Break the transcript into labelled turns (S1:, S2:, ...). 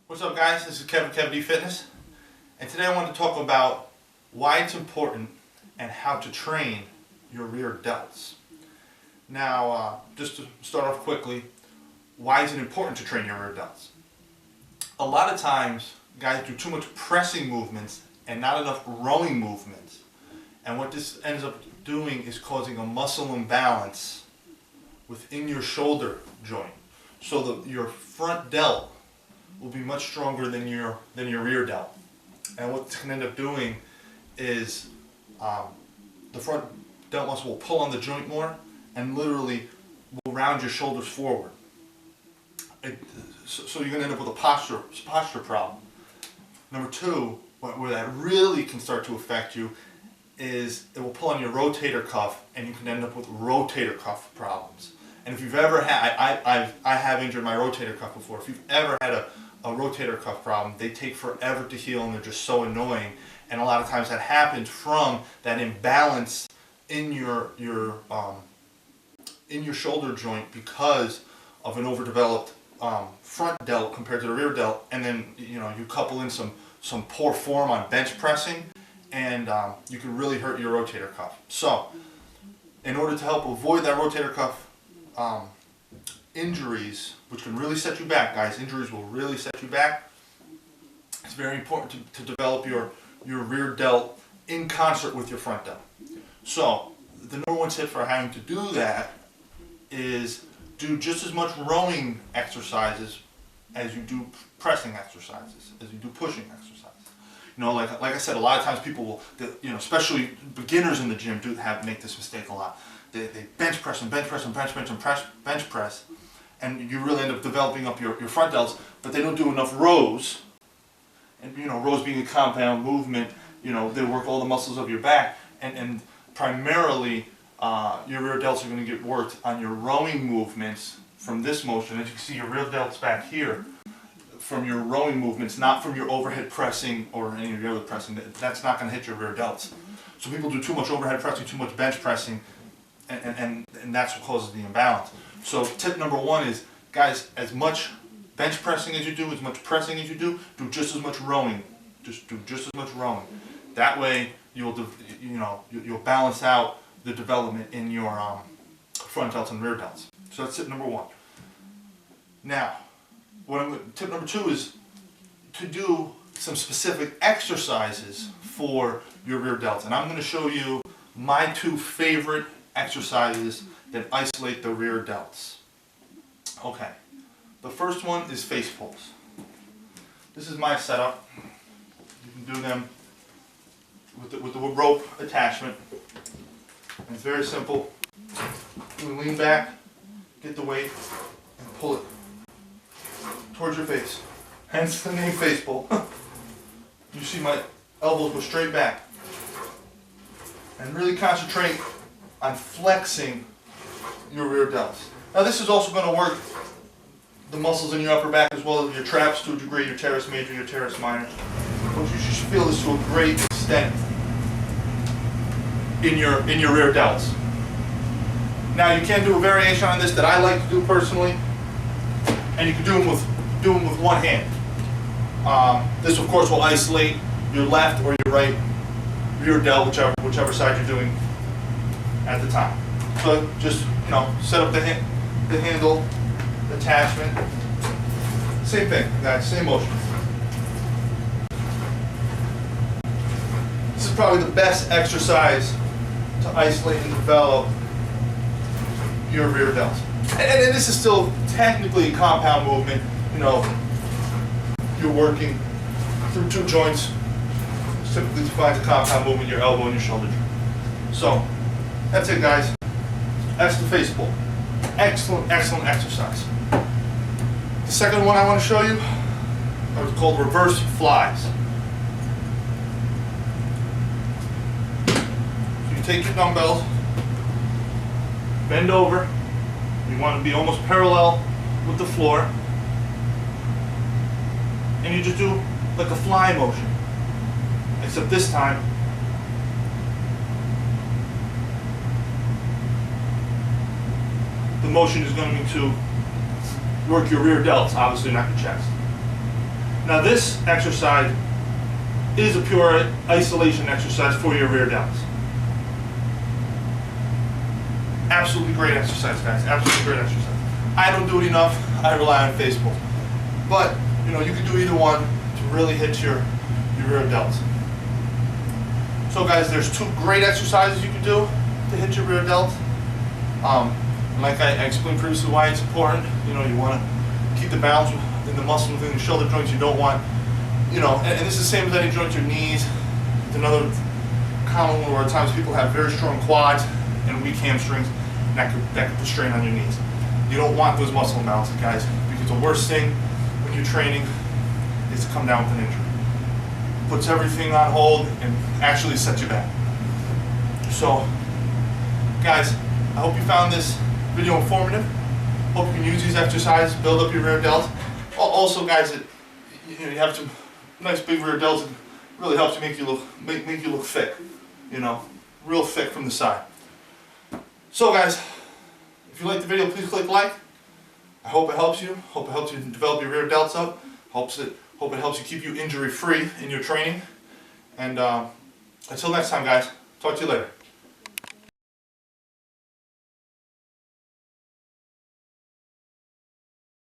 S1: What's up, guys? This is Kev-D Fitness, and today I want to talk about why it's important and how to train your rear delts. Now, just to start off quickly, why is it important to train your rear delts? A lot of times, guys do too much pressing movements and not enough rowing movements, and what this ends up doing is causing a muscle imbalance within your shoulder joint, so that your front delt will be much stronger than your rear delt. And what this can end up doing is the front delt muscle will pull on the joint more and literally will round your shoulders forward. So you're going to end up with a posture problem. Number two, where that really can start to affect you is it will pull on your rotator cuff, and you can end up with rotator cuff problems. And if you've ever had, I have injured my rotator cuff before. If you've ever had a rotator cuff problem, they take forever to heal and they're just so annoying. And a lot of times that happens from that imbalance in your shoulder joint because of an overdeveloped front delt compared to the rear delt. And then you couple in some poor form on bench pressing, and you can really hurt your rotator cuff. So in order to help avoid that rotator cuff injuries, which can really set you back, guys, injuries will really set you back, it's very important to develop your rear delt in concert with your front delt. So the number one tip for having to do that is do just as much rowing exercises as you do pressing exercises, as you do pushing exercises. Like I said, a lot of times people will, especially beginners in the gym, make this mistake a lot. They bench press and bench press and bench press and bench press, and you really end up developing up your front delts, but they don't do enough rows. And rows being a compound movement, they work all the muscles of your back, and primarily your rear delts are going to get worked on your rowing movements from this motion. As you can see, your rear delts back here from your rowing movements, not from your overhead pressing or any of your other pressing. That's not going to hit your rear delts. So people do too much overhead pressing, too much bench pressing, and that's what causes the imbalance. So tip number one is, guys, as much bench pressing as you do, as much pressing as you do just as much rowing. Just do just as much rowing. That way you'll balance out the development in your front delts and rear delts. So that's tip number one. Now, tip number two is to do some specific exercises for your rear delts, and I'm going to show you my two favorite exercises that isolate the rear delts. Okay, the first one is face pulls. This is my setup. You can do them with the rope attachment. And it's very simple. You lean back, get the weight, and pull it towards your face. Hence the name face pull. You see my elbows go straight back. And really concentrate on flexing your rear delts. Now this is also going to work the muscles in your upper back as well as your traps to a degree, your teres major, your teres minor. But you should feel this to a great extent in your rear delts. Now you can do a variation on this that I like to do personally, and you can do them with one hand. This of course will isolate your left or your right rear delt, whichever side you're doing at the time. So just set up the handle attachment. Same thing, guys. Same motion. This is probably the best exercise to isolate and develop your rear delts. And this is still technically a compound movement. You're working through two joints. Typically defines a compound movement, your elbow and your shoulder joint. So that's it, guys. That's the face pull. Excellent, excellent exercise. The second one I want to show you are called reverse flies. So you take your dumbbells, bend over. You want to be almost parallel with the floor, and you just do like a fly motion. Except this time, the motion is going to work your rear delts, obviously not your chest. Now this exercise is a pure isolation exercise for your rear delts. Absolutely great exercise, guys. Absolutely great exercise. I don't do it enough. I rely on Facebook. But, you know, you can do either one to really hit your rear delts. So guys, there's two great exercises you can do to hit your rear delts. Like I explained previously why it's important. You know, you want to keep the balance in the muscle within the shoulder joints. You don't want, you know, and this is the same as any joint, your knees. It's another common one where at times people have very strong quads and weak hamstrings, and that could put strain on your knees. You don't want those muscle imbalances, guys, because the worst thing when you're training is to come down with an injury. Puts everything on hold and actually sets you back. So, guys, I hope you found this video informative. Hope you can use these exercises, build up your rear delts. Also, guys, you have some nice big rear delts. It really helps you make you look thick. You know, real thick from the side. So, guys, if you like the video, please click like. I hope it helps you. Hope it helps you develop your rear delts up. Hope it helps you keep you injury free in your training. And until next time, guys, talk to you later.